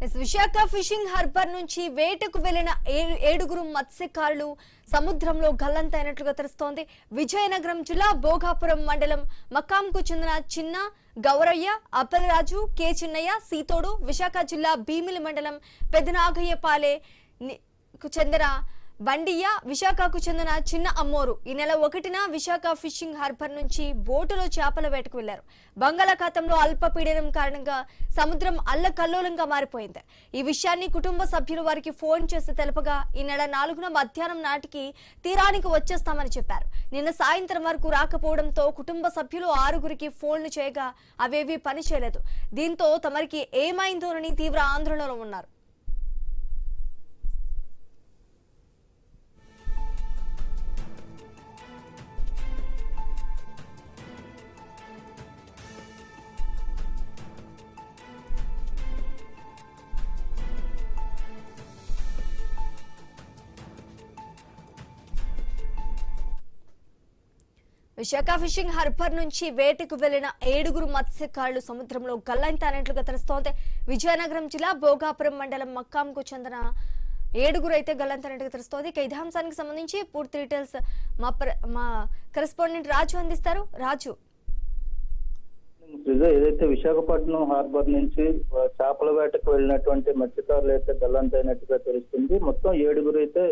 Visakha fishing harbour నుంచి వేటకు వెళ్లిన ఏడుగురు మత్స్యకారులు సముద్రంలో గల్లంతైనట్లుగా తెలుస్తోంది. విజయనగరం జిల్లా భోగాపురం మండలం మక్కాంకు చెందిన చిన్న గౌరయ్య, అప్పలరాజు, కె చిన్నయ్య, సీతోడు, విశాఖ జిల్లా భీమిలి మండలం పెదనాగయ్యపాలెకు చెందిన బండియ్య, విశాఖకు చెందిన చిన్న అమ్మోరు ఈ నెల 1న విశాఖ ఫిషింగ్ హార్బర్ నుంచి బోటులో చేపల వేటకు వెళ్లారు. బంగాళాఖాతంలో అల్పపీడనం కారణంగా సముద్రం అల్లకల్లోలంగా మారిపోయింది. ఈ విషయాన్ని కుటుంబ సభ్యులు వారికి ఫోన్ చేసి తెలపగా ఈ నెల 4న మధ్యాహ్నం నాటికి తీరానికి వచ్చేస్తామని చెప్పారు. నిన్న సాయంత్రం వరకు రాకపోవడంతో కుటుంబ సభ్యులు 6గురికి ఫోన్లు చేయగా అవేవి పనిచేయలేదు. దీంతో తమరికి ఏమైందోనని తీవ్ర ఆందోళనలో ఉన్నారు. విశాఖ ఫిషింగ్ హార్బర్ నుంచి వేటకు వెళ్లిన 7గురు మత్స్యకారులు సముద్రంలో గల్లంతైనట్లుగా తెలుస్తోంది. విజయనగరం జిల్లా భోగాపురం మండలం మక్కాంకు చెందిన 7గురు అయితే గల్లంతైనట్టుగా తెలుస్తోంది. ఇదే అంశానికి సంబంధించి పూర్తి డీటెయిల్స్ మా కరెస్పాండెంట్ రాజు అందిస్తారు. రాజు, ఏదైతే విశాఖపట్నం హార్బర్ నుంచి చేపల వేటకు వెళ్ళినటువంటి మత్స్యకారులు అయితే గల్లంతైనట్టుగా తెలుస్తుంది. మొత్తం 7గురు అయితే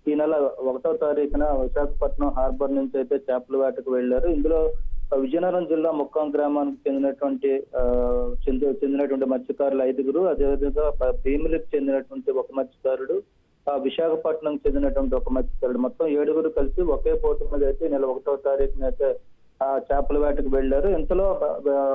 ఈ నెల 1వ తారీఖున విశాఖపట్నం హార్బర్ నుంచి అయితే చేపల వేటకు వెళ్లారు. ఇందులో విజయనగరం జిల్లా ముక్కాం గ్రామానికి చెందినటువంటి మత్స్యకారులు 5గురు, అదేవిధంగా భీమిలికి చెందినటువంటి ఒక మత్స్యకారుడు, విశాఖపట్నం చెందినటువంటి ఒక మత్స్యకారుడు, మొత్తం 7గురు కలిసి ఒకే పోటు మీద అయితే ఈ నెల 1వ తారీఖున అయితే చేపల వేటకు వెళ్లారు. ఇంతలో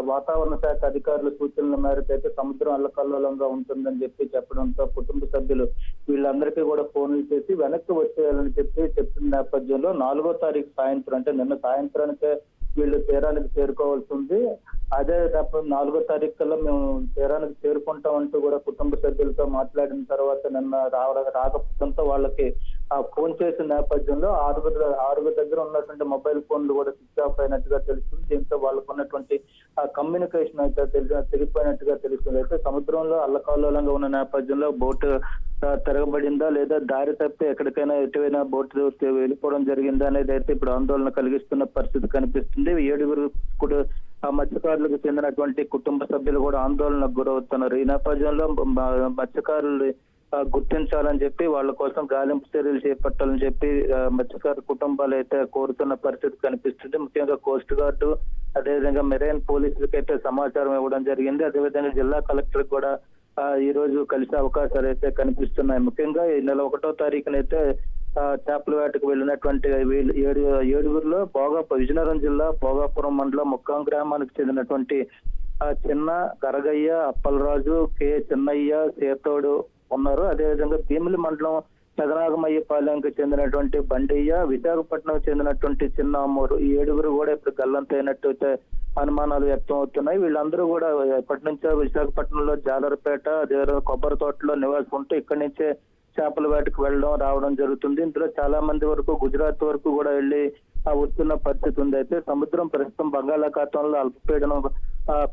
వాతావరణ శాఖ అధికారుల సూచనల మేరకు అయితే సముద్రం అల్లకల్లోలంగా ఉంటుందని చెప్పడంతో కుటుంబ సభ్యులు వీళ్ళందరికీ కూడా ఫోన్లు చేసి వెనక్కి వచ్చేయాలని చెప్పిన నేపథ్యంలో 4వ తారీఖు సాయంత్రం, అంటే నిన్న సాయంత్రానికే వీళ్ళు తీరానికి చేరుకోవాల్సి ఉంది. అదే 4వ తారీఖు కల్లా మేము తీరానికి చేరుకుంటామంటూ కూడా కుటుంబ సభ్యులతో మాట్లాడిన తర్వాత నిన్న రాకపోవడంతో వాళ్ళకి ఫోన్ చేసిన నేపథ్యంలో ఆరుగురు దగ్గర ఉన్నటువంటి మొబైల్ ఫోన్లు కూడా స్విచ్ ఆఫ్ అయినట్టుగా తెలుస్తుంది. దీంతో వాళ్ళకు ఉన్నటువంటి కమ్యూనికేషన్ అయితే తెగిపోయినట్టుగా తెలుస్తుంది. అయితే సముద్రంలో అల్లకల్లోలంగా ఉన్న నేపథ్యంలో బోటు తిరగబడిందా లేదా దారి తప్పి ఎక్కడికైనా ఎటువైనా బోటు వెళ్ళిపోవడం జరిగిందా అనేది అయితే ఇప్పుడు ఆందోళన కలిగిస్తున్న పరిస్థితి కనిపిస్తుంది. 7గురు మత్స్యకారులకు చెందినటువంటి కుటుంబ సభ్యులు కూడా ఆందోళనకు గురవుతున్నారు. ఈ నేపథ్యంలో మత్స్యకారులు గుర్తించాలని చెప్పి వాళ్ళ కోసం గాలింపు చర్యలు చేపట్టాలని చెప్పి మత్స్యకారు కుటుంబాలు అయితే కోరుతున్న పరిస్థితి కనిపిస్తుంది. ముఖ్యంగా కోస్ట్ గార్డు, అదేవిధంగా మెరైన్ పోలీసులకు అయితే సమాచారం ఇవ్వడం జరిగింది. అదేవిధంగా జిల్లా కలెక్టర్ కూడా ఈ రోజు కలిసే అవకాశాలు అయితే కనిపిస్తున్నాయి. ముఖ్యంగా ఈ నెల 1వ తారీఖునైతే చేపల వేటకు వెళ్ళినటువంటి 7గురిలో విజయనగరం జిల్లా భోగాపురం మండలం ముక్కాం గ్రామానికి చెందినటువంటి చిన్న గరగయ్య, అప్పలరాజు, కె చిన్నయ్య, సీతోడు ఉన్నారు. అదేవిధంగా భీమిలి మండలం పెదనాగమయ్యపాలెంకి చెందినటువంటి బండియ్య, విశాఖపట్నం చెందినటువంటి చిన్న అమ్మోరు ఈ 7గురు కూడా ఇప్పుడు గల్లంతైనట్టు అయితే అనుమానాలు వ్యక్తం అవుతున్నాయి. వీళ్ళందరూ కూడా ఎప్పటి నుంచో విశాఖపట్నంలో జాలరపేట, అదేవిధంగా కొబ్బరి తోటలో నివాసం ఉంటూ ఇక్కడి నుంచే చేపల వేటకు వెళ్ళడం రావడం జరుగుతుంది. ఇందులో చాలా మంది వరకు గుజరాత్ వరకు కూడా వెళ్ళి వస్తున్న పరిస్థితి ఉంది. అయితే సముద్రం ప్రస్తుతం బంగాళాఖాతంలో అల్పపీడనం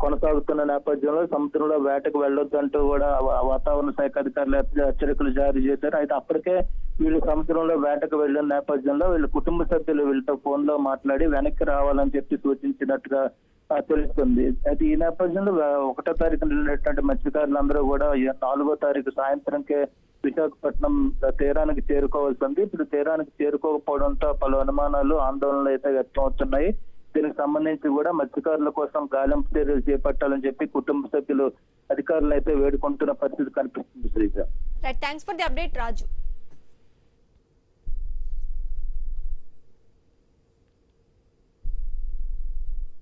కొనసాగుతున్న నేపథ్యంలో సముద్రంలో వేటకు వెళ్ళొద్దంటూ కూడా వాతావరణ శాఖ అధికారులు హెచ్చరికలు జారీ చేశారు. అయితే అప్పటికే వీళ్ళు సముద్రంలో వేటకు వెళ్లిన నేపథ్యంలో వీళ్ళ కుటుంబ సభ్యులు వీళ్ళతో ఫోన్ లో మాట్లాడి వెనక్కి రావాలని చెప్పి సూచించినట్టుగా తెలుస్తుంది. అయితే ఈ నేపథ్యంలో 1వ తారీఖున వెళ్ళినటువంటి మత్స్యకారులందరూ కూడా 4వ తారీఖు సాయంత్రంకే విశాఖపట్నం తీరానికి చేరుకోవాల్సి ఉంది. ఇప్పుడు తీరానికి చేరుకోకపోవడంతో పలు అనుమానాలు, ఆందోళనలు అయితే వ్యక్తం అవుతున్నాయి. దీనికి సంబంధించి కూడా మత్స్యకారుల కోసం గాలింపు చర్యలు చేపట్టాలని చెప్పి కుటుంబ సభ్యులు అధికారులు అయితే వేడుకుంటున్న పరిస్థితి కనిపిస్తుంది. Sreeja, thanks for the update Raju.